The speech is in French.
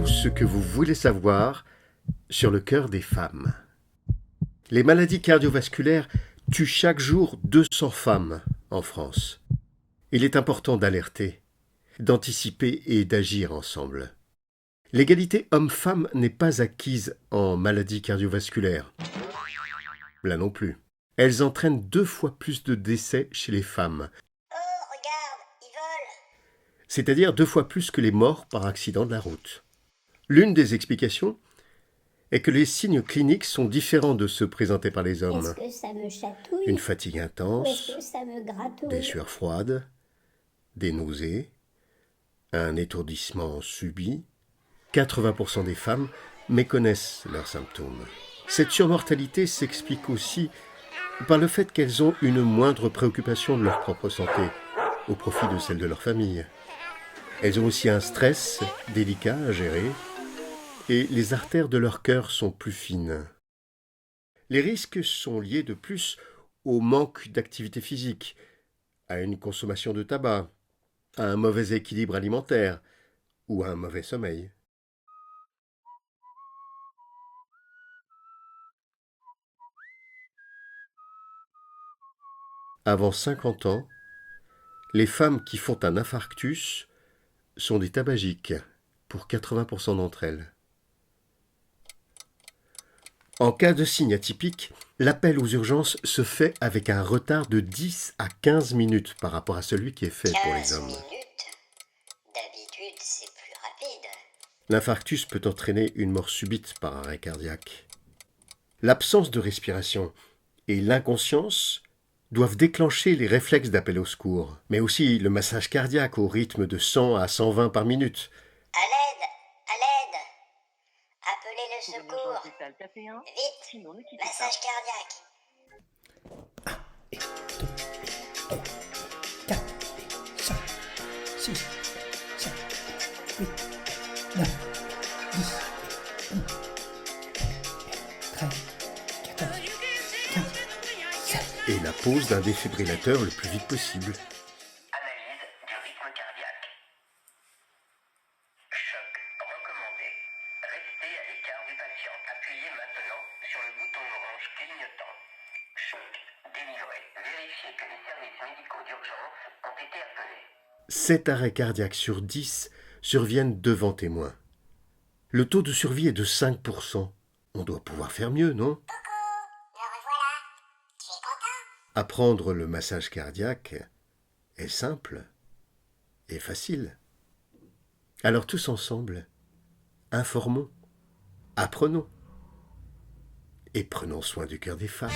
tout ce que vous voulez savoir sur le cœur des femmes. Les maladies cardiovasculaires tuent chaque jour 200 femmes en France. Il est important d'alerter, d'anticiper et d'agir ensemble. L'égalité homme-femme n'est pas acquise en maladies cardiovasculaires. Là non plus. Elles entraînent 2 fois plus de décès chez les femmes. Oh, regarde, ils volent! C'est-à-dire 2 fois plus que les morts par accident de la route. L'une des explications est que les signes cliniques sont différents de ceux présentés par les hommes. Est-ce que ça me chatouille? Une fatigue Ou intense, est-ce que ça me gratouille? des sueurs froides, des nausées, un étourdissement subit. 80% des femmes méconnaissent leurs symptômes. Cette surmortalité s'explique aussi par le fait qu'elles ont une moindre préoccupation de leur propre santé, au profit de celle de leur famille. Elles ont aussi un stress délicat à gérer, et les artères de leur cœur sont plus fines. Les risques sont liés de plus au manque d'activité physique, à une consommation de tabac, à un mauvais équilibre alimentaire ou à un mauvais sommeil. Avant 50 ans, les femmes qui font un infarctus sont des tabagiques, pour 80% d'entre elles. En cas de signe atypique, l'appel aux urgences se fait avec un retard de 10 à 15 minutes par rapport à celui qui est fait pour les 15 hommes. minutes? D'habitude, c'est plus rapide. L'infarctus peut entraîner une mort subite par arrêt cardiaque. L'absence de respiration et l'inconscience doivent déclencher les réflexes d'appel au secours, mais aussi le massage cardiaque au rythme de 100 à 120 par minute. À l'aide! À l'aide! Appelez le secours! Vite! Massage cardiaque! 6, 7, 8, 9, 10, 11, 13, 14, 15, 16. Et la pose d'un défibrillateur le plus vite possible. Analyse du rythme cardiaque. Choc recommandé. Restez à l'écart du patient. Appuyez maintenant sur le bouton orange clignotant. Choc délivré. Vérifiez que les services médicaux d'urgence ont été appelés. 7 arrêts cardiaques sur 10 surviennent devant témoins. Le taux de survie est de 5%. On doit pouvoir faire mieux, non? Me revoilà! Tu es content? Apprendre le massage cardiaque est simple et facile. Alors tous ensemble, informons, apprenons et prenons soin du cœur des femmes.